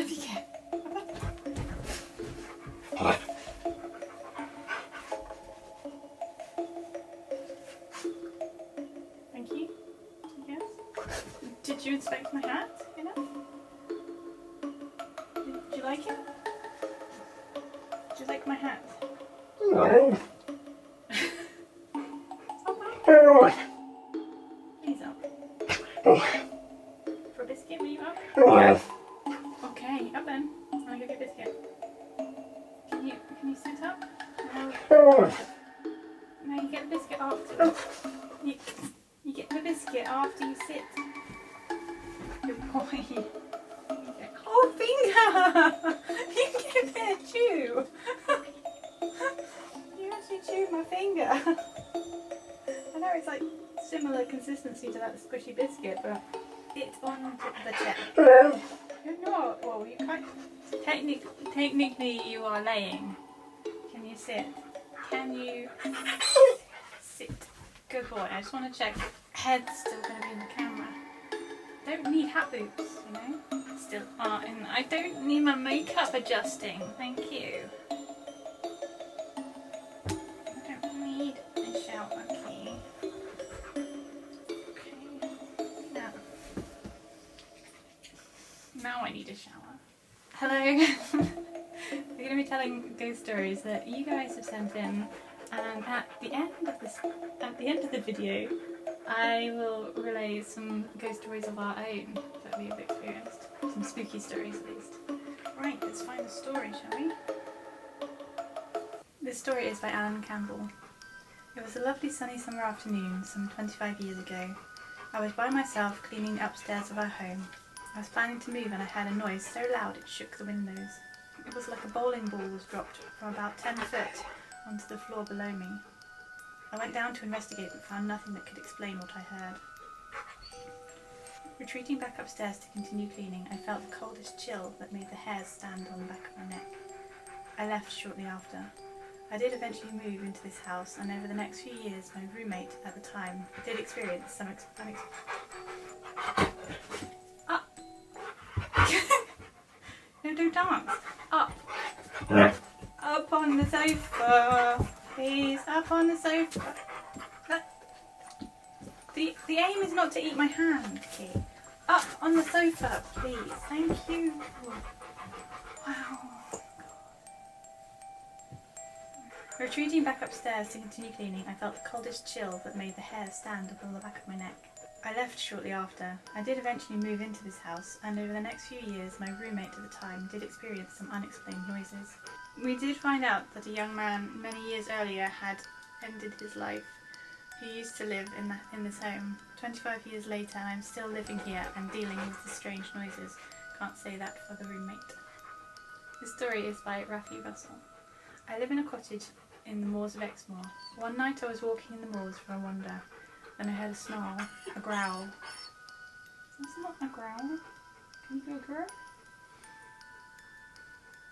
have you get? Thank you. Yes. Did you inspect my hat? You know? Did you like it? Did you like my hat? No. Please up. For a biscuit, will you up? Yes. Okay, up then. I'll give you a biscuit. Can you sit up? No. No, you get the biscuit after. You get the biscuit after you sit. Good boy. Oh, finger! You get a bit of chew. You actually chewed my finger. I know it's like similar consistency to that squishy biscuit, but it's on the chair. You're not. Well, you can't. Technically, you are laying. Can you sit? Can you sit? Good boy. I just want to check. Head's still going to be in the camera. Don't need hat boots, you know. Still are in. I don't need my makeup adjusting. Thank you. I don't need a shower key. Okay. Now I need a shower. Hello. We're going to be telling ghost stories that you guys have sent in, and at the end of the video, I will relay some ghost stories of our own that we have experienced. Some spooky stories, at least. Right, let's find the story, shall we? This story is by Alan Campbell. It was a lovely sunny summer afternoon, some 25 years ago. I was by myself cleaning the upstairs of our home. I was planning to move and I heard a noise so loud it shook the windows. It was like a bowling ball was dropped from about 10 foot onto the floor below me. I went down to investigate but found nothing that could explain what I heard. Retreating back upstairs to continue cleaning, I felt the coldest chill that made the hairs stand on the back of my neck. I left shortly after. I did eventually move into this house, and over the next few years my roommate at the time did experience some Up! No, don't dance! Up! Up on the sofa! Please, up on the sofa! The aim is not to eat my hand, okay? Up on the sofa, please. Thank you. Wow. Retreating back upstairs to continue cleaning, I felt the coldest chill that made the hairs stand up on the back of my neck. I left shortly after. I did eventually move into this house, and over the next few years my roommate at the time did experience some unexplained noises. We did find out that a young man many years earlier had ended his life. He used to live in this home. 25 years later, and I'm still living here and dealing with the strange noises. Can't say that for the roommate. This story is by Rafi Russell. I live in a cottage in the moors of Exmoor. One night I was walking in the moors for a wander, and I heard a snarl, a growl. That's not a growl. Can you do a growl?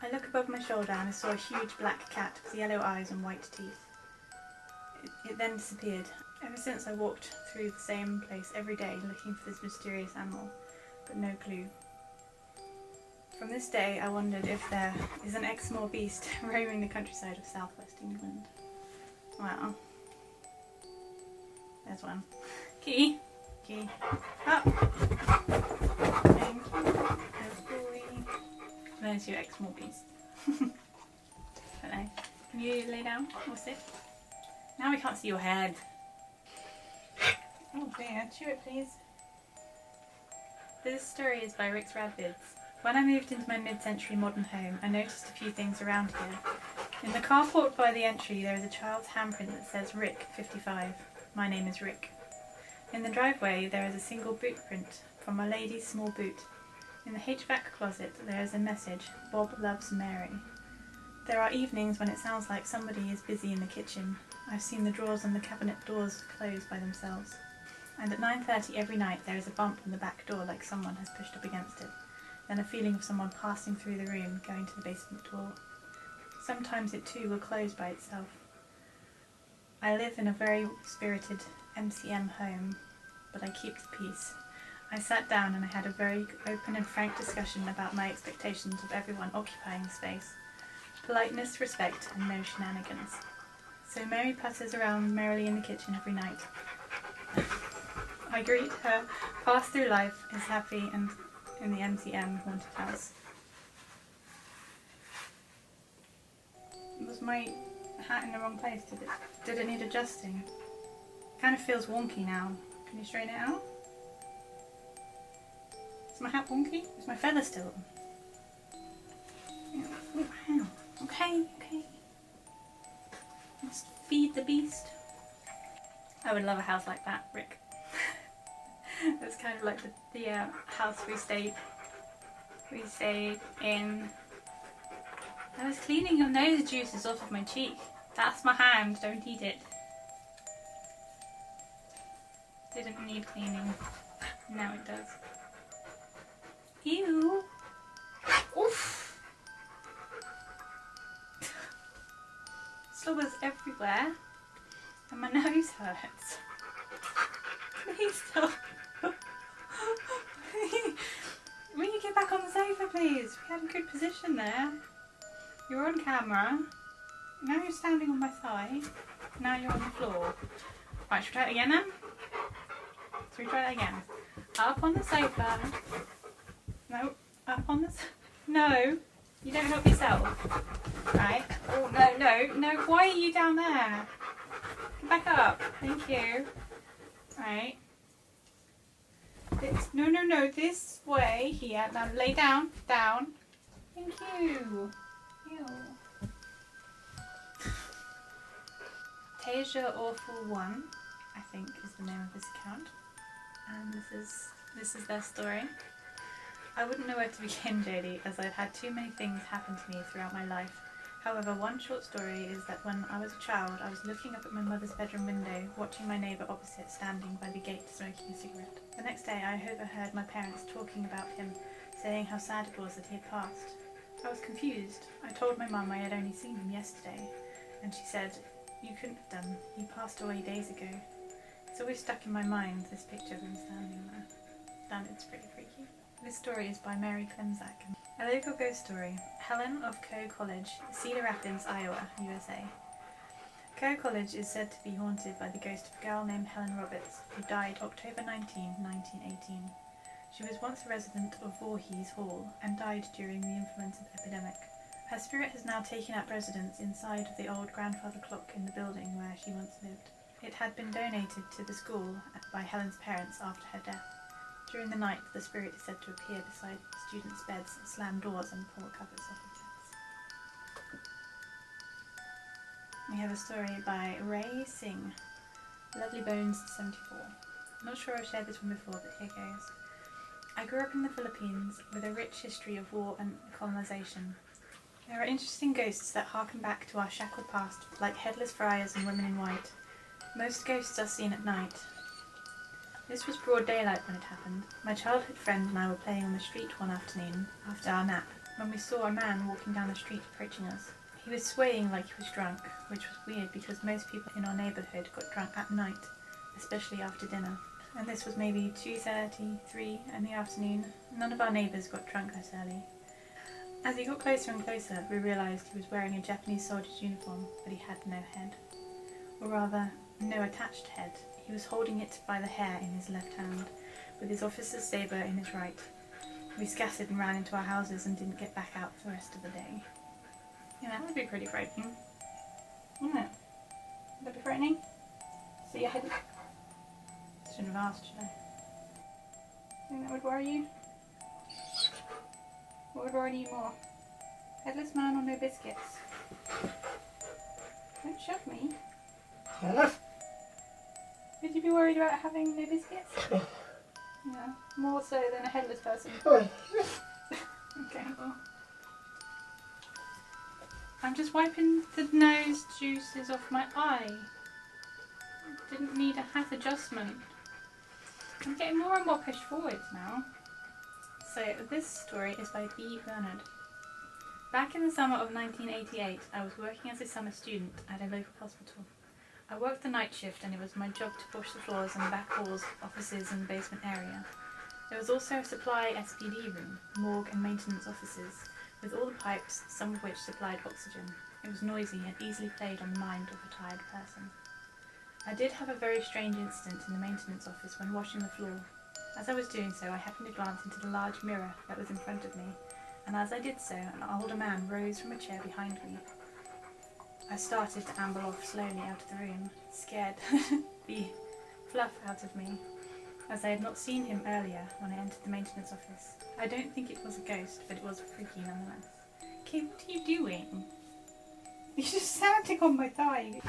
I look above my shoulder and I saw a huge black cat with yellow eyes and white teeth. It then disappeared. Ever since I walked through the same place every day looking for this mysterious animal, but no clue. From this day I wondered if there is an Exmoor beast roaming the countryside of southwest England. Wow. There's one. Key. Key. Up. Thank you. There's boy. There's your Exmoor beast. Hello. Can you lay down or sit? Now we can't see your head. Oh dear, chew it please. This story is by Rick's Radvids. When I moved into my mid-century modern home, I noticed a few things around here. In the carport by the entry there is a child's handprint that says Rick 55. My name is Rick. In the driveway there is a single boot print from a lady's small boot. In the HVAC closet there is a message, Bob loves Mary. There are evenings when it sounds like somebody is busy in the kitchen. I've seen the drawers on the cabinet doors close by themselves. And at 9:30 every night there is a bump on the back door like someone has pushed up against it. Then a feeling of someone passing through the room, going to the basement door. Sometimes it too will close by itself. I live in a very spirited MCM home, but I keep the peace. I sat down and I had a very open and frank discussion about my expectations of everyone occupying the space. Politeness, respect, and no shenanigans. So Mary putters around merrily in the kitchen every night. I greet her, pass through life, is happy and in the MTM haunted house. Was my hat in the wrong place? Did it need adjusting? It kind of feels wonky now. Can you straighten it out? Is my hat wonky? Is my feather still on? Wow. Okay. Let's feed the beast. I would love a house like that, Rick. It's kind of like the house we stayed in. I was cleaning your nose juices off of my cheek. That's my hand, don't eat it. Didn't need cleaning. Now it does. Ew. Oof. Slobbers everywhere. And my nose hurts. Please stop. Will you get back on the sofa, please? We had a good position there. You're on camera. Now you're standing on my thigh. Now you're on the floor. Right, should we try it again then? Should we try that again? Up on the sofa. No, up on the No, you don't help yourself. Right. Oh, no. Why are you down there? Get back up. Thank you. Right. No. This way. Here. Now lay down. Down. Thank you. Ew. Tasia Awful One, I think, is the name of this account. And this is their story. I wouldn't know where to begin, JD, as I've had too many things happen to me throughout my life. However, one short story is that when I was a child, I was looking up at my mother's bedroom window, watching my neighbour opposite standing by the gate smoking a cigarette. The next day, I overheard my parents talking about him, saying how sad it was that he had passed. I was confused. I told my mum I had only seen him yesterday, and she said, "You couldn't have done. He passed away days ago." It's always stuck in my mind, this picture of him standing there. And it's pretty freaky. This story is by Mary Klemzak. A local ghost story. Helen of Coe College, Cedar Rapids, Iowa, USA. Coe College is said to be haunted by the ghost of a girl named Helen Roberts, who died October 19, 1918. She was once a resident of Voorhees Hall and died during the influenza epidemic. Her spirit has now taken up residence inside of the old grandfather clock in the building where she once lived. It had been donated to the school by Helen's parents after her death. During the night, the spirit is said to appear beside students' beds, slam doors and pull covers off of beds. We have a story by Ray Singh, Lovely Bones 74. I'm not sure I've shared this one before, but here goes. I grew up in the Philippines with a rich history of war and colonization. There are interesting ghosts that harken back to our shackled past, like headless friars and women in white. Most ghosts are seen at night. This was broad daylight when it happened. My childhood friend and I were playing on the street one afternoon, after our nap, when we saw a man walking down the street approaching us. He was swaying like he was drunk, which was weird because most people in our neighbourhood got drunk at night, especially after dinner. And this was maybe 2:30, 3 in the afternoon. None of our neighbours got drunk that early. As he got closer and closer, we realised he was wearing a Japanese soldier's uniform, but he had no head. Or rather, no attached head. He was holding it by the hair in his left hand, with his officer's sabre in his right. We scattered and ran into our houses and didn't get back out for the rest of the day. Yeah, that would be pretty frightening, wouldn't it? Would that be frightening? See your head? Shouldn't have asked, should I? Think that would worry you? What would worry you more? Headless man or no biscuits? Don't shove me. Would you be worried about having no biscuits? Yeah, more so than a headless person. Okay, well. I'm just wiping the nose juices off my eye. Didn't need a hat adjustment. I'm getting more and more pushed forwards now. So this story is by B. Bernard. Back in the summer of 1988, I was working as a summer student at a local hospital. I worked the night shift and it was my job to wash the floors and the back halls, offices and basement area. There was also a supply SPD room, morgue and maintenance offices, with all the pipes, some of which supplied oxygen. It was noisy and easily played on the mind of a tired person. I did have a very strange incident in the maintenance office when washing the floor. As I was doing so, I happened to glance into the large mirror that was in front of me, and as I did so, an older man rose from a chair behind me. I started to amble off slowly out of the room, scared the fluff out of me, as I had not seen him earlier when I entered the maintenance office. I don't think it was a ghost, but it was freaky nonetheless. Okay, what are you doing? You're just standing on my thigh.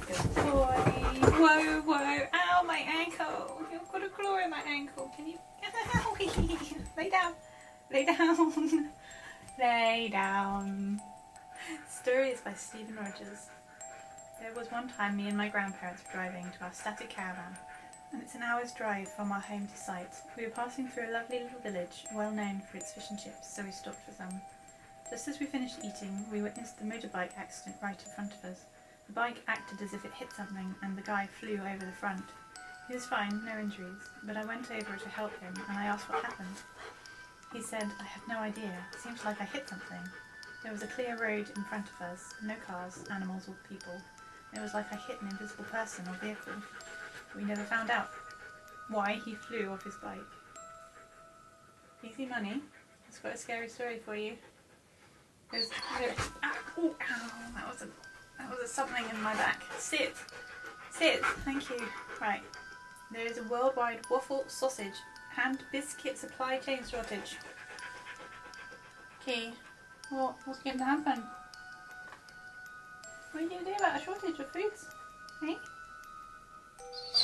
Good boy. Whoa, whoa. Ow, my ankle. You've got a claw in my ankle. Can you... Owie. Lay down. Lay down. Lay down. Story is by Stephen Rogers. There was one time me and my grandparents were driving to our static caravan, and it's an hour's drive from our home to site. We were passing through a lovely little village, well known for its fish and chips, so we stopped for some. Just as we finished eating, we witnessed the motorbike accident right in front of us. The bike acted as if it hit something, and the guy flew over the front. He was fine, no injuries, but I went over to help him, and I asked what happened. He said, "I have no idea. It seems like I hit something." There was a clear road in front of us, no cars, animals or people. It was like I hit an invisible person or vehicle. We never found out why he flew off his bike. Easy money. It's got a scary story for you. Ow, that was a something in my back. Sit, thank you. Right, there is a worldwide waffle, sausage and biscuit supply chain shortage. Okay, what's going to happen? What are you going to do about a shortage of foods? Hey?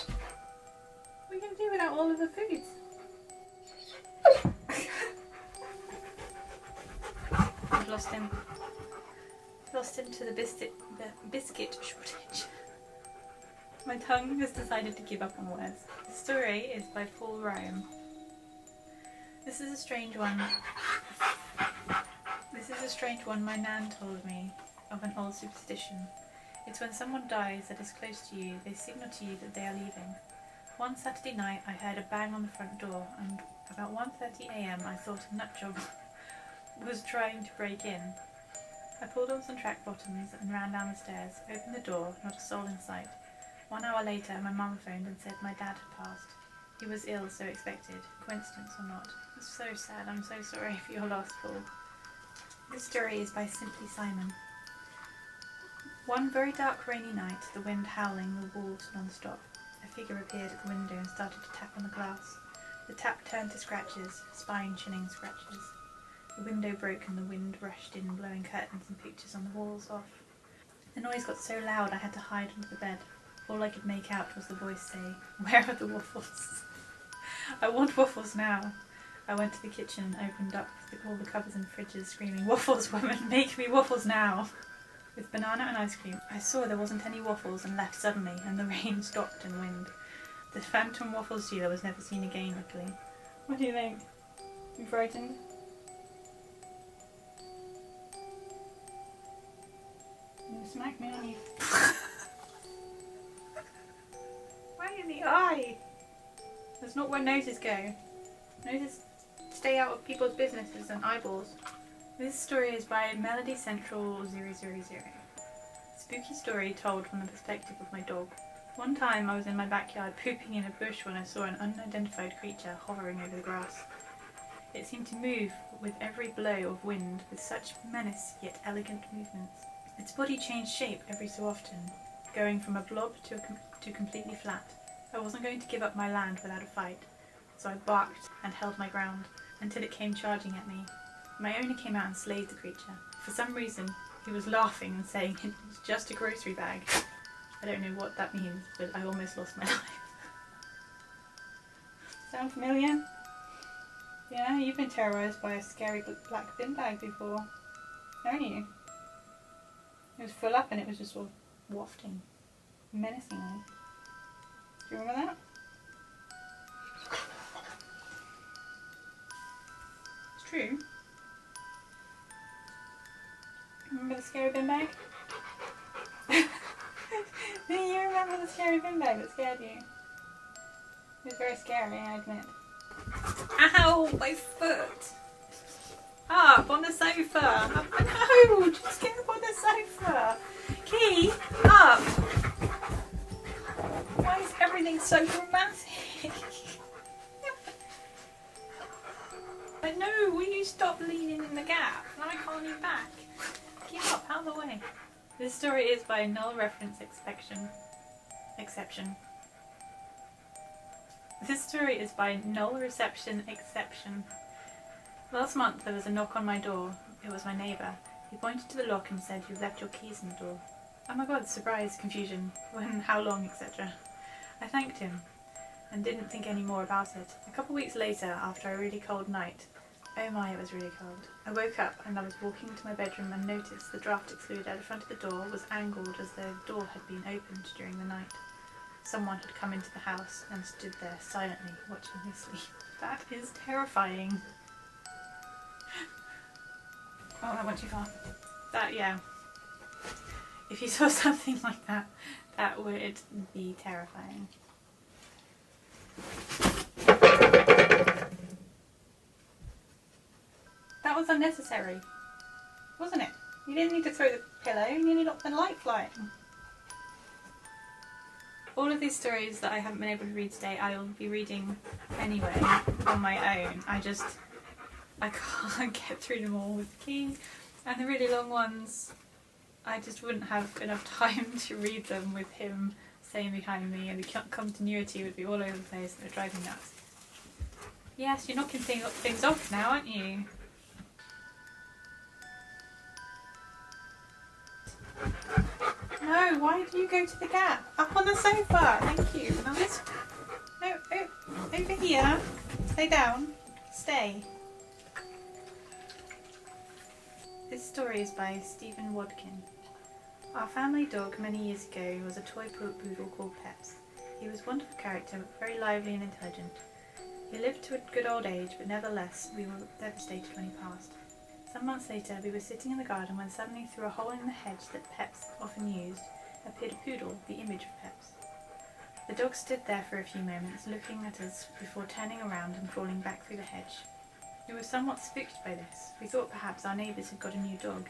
What are you going to do without all of the foods? I've lost him. Lost him to the biscuit shortage. My tongue has decided to give up on words. The story is by Paul Ryan. This is a strange one. My nan told me of an old superstition. It's when someone dies that is close to you, they signal to you that they are leaving. One Saturday night I heard a bang on the front door, and about 1:30 a.m. I thought a nutjob was trying to break in. I pulled on some track bottoms and ran down the stairs, opened the door, not a soul in sight. 1 hour later my mum phoned and said my dad had passed. He was ill, so expected, coincidence or not. It's so sad, I'm so sorry for your loss, Paul. This story is by Simply Simon. One very dark rainy night, the wind howling the walls non-stop, a figure appeared at the window and started to tap on the glass. The tap turned to scratches, spine-chilling scratches. The window broke and the wind rushed in, blowing curtains and pictures on the walls off. The noise got so loud I had to hide under the bed. All I could make out was the voice say, "Where are the waffles?" I want waffles now. I went to the kitchen and opened up all the cupboards and fridges, screaming, "Waffles, woman, make me waffles now!" With banana and ice cream. I saw there wasn't any waffles and left suddenly, and the rain stopped and wind. The phantom waffle stealer was never seen again, luckily. What do you think? You frightened? You smack me on you. Why in the eye? That's not where noses go. Noses stay out of people's businesses and eyeballs. This story is by Melody Central 000. Spooky story told from the perspective of my dog. One time I was in my backyard pooping in a bush when I saw an unidentified creature hovering over the grass. It seemed to move with every blow of wind with such menace yet elegant movements. Its body changed shape every so often, going from a blob to completely flat. I wasn't going to give up my land without a fight, so I barked and held my ground until it came charging at me. My owner came out and slayed the creature. For some reason, he was laughing and saying it was just a grocery bag. I don't know what that means, but I almost lost my life. Sound familiar? Yeah, you've been terrorised by a scary black bin bag before, haven't you? It was full up and it was just sort of wafting menacingly. Do you remember that? It's true. Remember the scary bin bag? Do you remember the scary bin bag that scared you? It was very scary, I admit. Ow, my foot! Up on the sofa! No, just get up on the sofa! Key, up! Why is everything so dramatic? But no, will you stop leaning in the gap? Now I can't lean back. Get up, out of the way. This story is by null reference exception. This story is by null reception exception. Last month there was a knock on my door. It was my neighbour. He pointed to the lock and said, "You've left your keys in the door." Oh my god, surprise, confusion. When, how long, etc. I thanked him and didn't think any more about it. A couple of weeks later, after a really cold night, oh my, it was really cold, I woke up and I was walking to my bedroom and noticed the draft excluder at the front of the door was angled as though the door had been opened during the night. Someone had come into the house and stood there silently watching me sleep. That is terrifying. Oh, that went too far. That, yeah. If you saw something like that, that would be terrifying. That was unnecessary, wasn't it? You didn't need to throw the pillow, you nearly got the light flying. All of these stories that I haven't been able to read today, I will be reading anyway on my own. I can't get through them all with the key, and the really long ones, I just wouldn't have enough time to read them with him staying behind me, and the continuity would be all over the place and it would drive me nuts. Yes, you're knocking things off now, aren't you? No, why do you go to the gap? Up on the sofa, thank you. Now this... No, over here. Stay down. Stay. This story is by Stephen Wadkin. Our family dog many years ago was a toy poodle called Peps. He was a wonderful character, very lively and intelligent. He lived to a good old age, but nevertheless we were devastated when he passed. Some months later we were sitting in the garden when suddenly through a hole in the hedge that Peps often used appeared a poodle, the image of Peps. The dog stood there for a few moments looking at us before turning around and crawling back through the hedge. We were somewhat spooked by this. We thought perhaps our neighbours had got a new dog,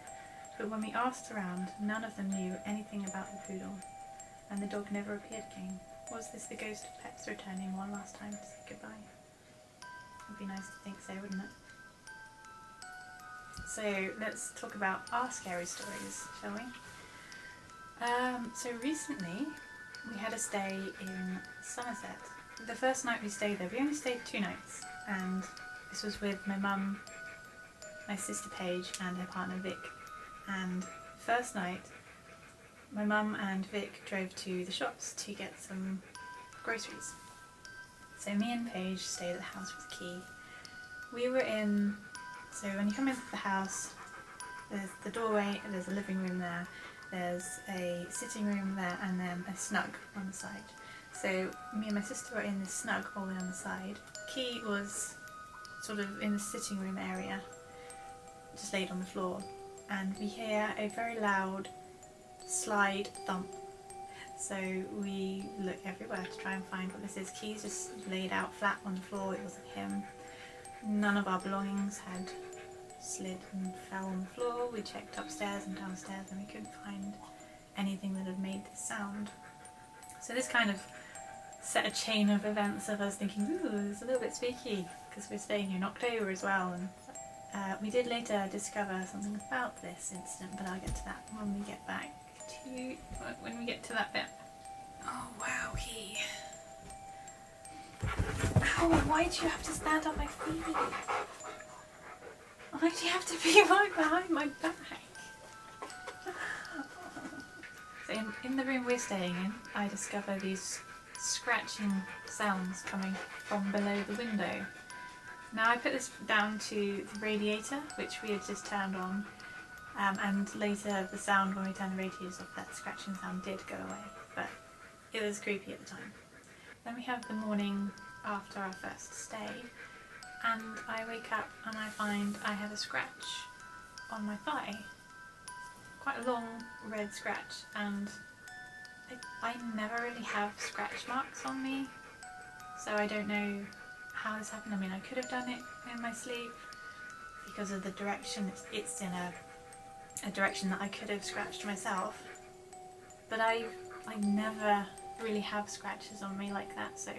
but when we asked around, none of them knew anything about the poodle, and the dog never appeared again. Was this the ghost of Peps returning one last time to say goodbye? It'd be nice to think so, wouldn't it? So let's talk about our scary stories, shall we? So recently we had a stay in Somerset. The first night we stayed there, we only stayed 2 nights, and this was with my mum, my sister Paige and her partner Vic. And first night my mum and Vic drove to the shops to get some groceries. So me and Paige stayed at the house with the key. We were in, so when you come into the house, there's the doorway, there's a living room there, there's a sitting room there, and then a snug on the side. So me and my sister were in this snug all the way on the side. Key was sort of in the sitting room area, just laid on the floor, and we hear a very loud slide thump. So we look everywhere to try and find what this is. Key's just laid out flat on the floor, it wasn't him. None of our belongings had slid and fell on the floor. We checked upstairs and downstairs and we couldn't find anything that had made this sound. So this kind of set a chain of events of us thinking, ooh, it's a little bit spooky, because we're staying here in October as well. And we did later discover something about this incident, but I'll get to that when we get back to, when we get to that bit. Oh wow, Key. Ow, why do you have to stand on my feet? Why do you have to be right behind my back? So in the room we're staying in, I discover these scratching sounds coming from below the window. Now I put this down to the radiator, which we had just turned on, and later the sound when we turned the radiators off, that scratching sound did go away, but it was creepy at the time. Then we have the morning after our first stay, and I wake up and I find I have a scratch on my thigh. Quite a long red scratch, and I never really have scratch marks on me, so I don't know how this happened. I mean, I could have done it in my sleep because of the direction. It's in a direction that I could have scratched myself. But I never really have scratches on me like that, so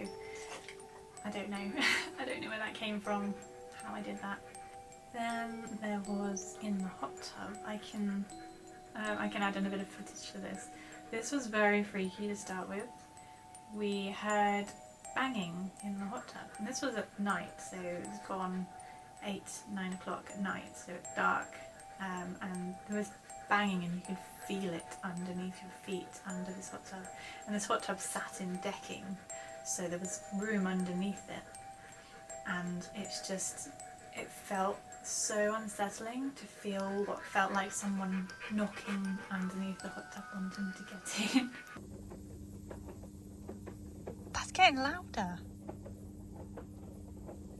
I don't know. I don't know where that came from, how I did that. Then there was in the hot tub. I can add in a bit of footage to this. This was very freaky to start with. We heard banging in the hot tub, and this was at night, so it was gone 8, 9 o'clock at night, so it's dark, and there was banging and you could feel it underneath your feet under this hot tub. And this hot tub sat in decking, so there was room underneath it, and it felt so unsettling to feel what felt like someone knocking underneath the hot tub wanting to get in. That's getting louder.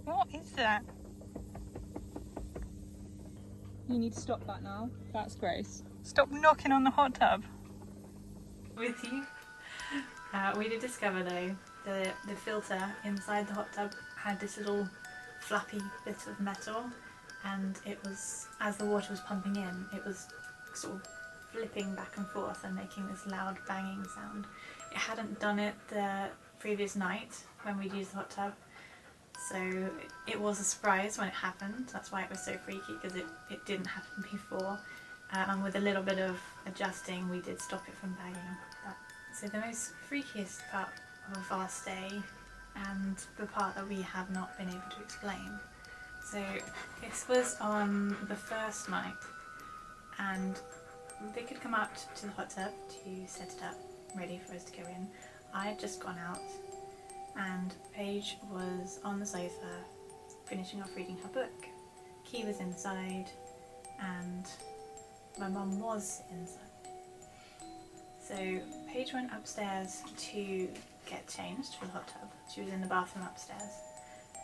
What is that? You need to stop that now. That's gross. Stop knocking on the hot tub. With you. We did discover though, the filter inside the hot tub had this little flappy bit of metal, and it was, as the water was pumping in, it was sort of flipping back and forth and making this loud banging sound. It hadn't done it the previous night when we'd used the hot tub, so it was a surprise when it happened. That's why it was so freaky, because it didn't happen before, and with a little bit of adjusting we did stop it from banging. So the most freakiest part of our stay, and the part that we have not been able to explain. So this was on the first night, and they could come out to the hot tub to set it up, ready for us to go in. I had just gone out, and Paige was on the sofa finishing off reading her book. Key was inside, and my mum was inside. So Paige went upstairs to get changed for the hot tub. She was in the bathroom upstairs,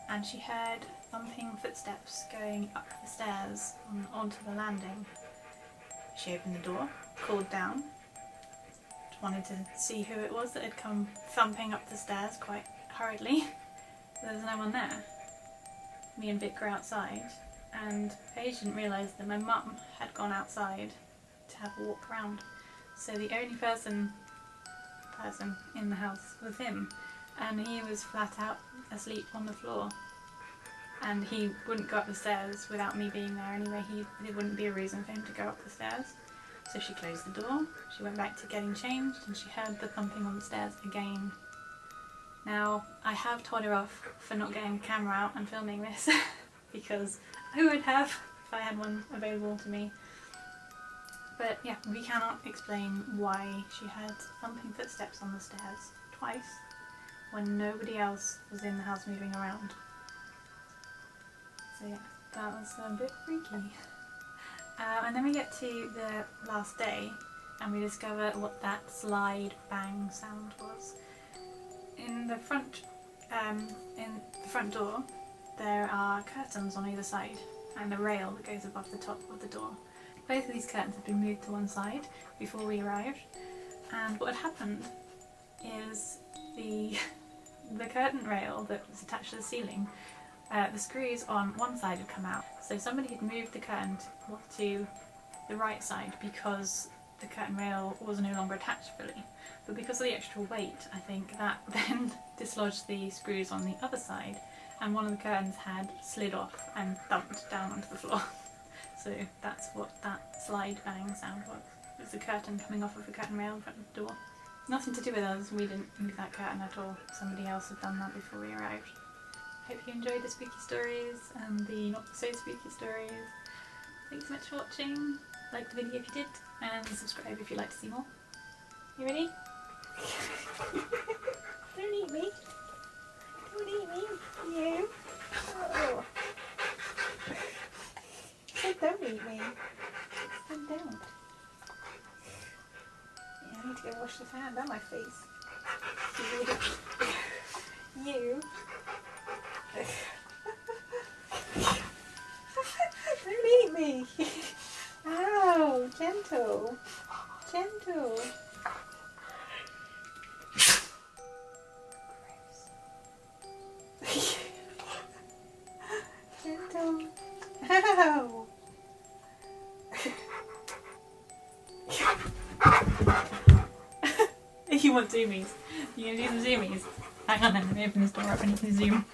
and she heard thumping footsteps going up the stairs onto the landing. She opened the door, called down, wanted to see who it was that had come thumping up the stairs quite hurriedly. There was no one there. Me and Vic were outside, and Paige didn't realise that my mum had gone outside to have a walk around. So the only person in the house was him, and he was flat out asleep on the floor. And he wouldn't go up the stairs without me being there anyway. There wouldn't be a reason for him to go up the stairs. So she closed the door, she went back to getting changed, and she heard the thumping on the stairs again. Now, I have told her off for not getting a camera out and filming this, because I would have if I had one available to me. But yeah, we cannot explain why she heard thumping footsteps on the stairs twice when nobody else was in the house moving around. So yeah, that was a bit freaky. And then we get to the last day, and we discover what that slide bang sound was. In the front door, there are curtains on either side, and a rail that goes above the top of the door. Both of these curtains had been moved to one side before we arrived, and what had happened is the curtain rail that was attached to the ceiling, the screws on one side had come out. So somebody had moved the curtain to the right side because the curtain rail was no longer attached fully. But because of the extra weight, I think that then dislodged the screws on the other side, and one of the curtains had slid off and thumped down onto the floor. So that's what that slide bang sound was. It was a curtain coming off of the curtain rail in front of the door. Nothing to do with us, we didn't move that curtain at all. Somebody else had done that before we arrived. Hope you enjoyed the spooky stories and the not so spooky stories. Thanks so much for watching. Like the video if you did, and subscribe if you'd like to see more. You ready? Don't eat me. Don't eat me. You. Oh. Don't eat me. Stand down. Yeah, I need to go wash this hand and my face. You. Don't eat me. Ow, gentle. Gentle. Gross. You want zoomies? You gonna do some zoomies? Hang on then, let me open this door up and you can zoom.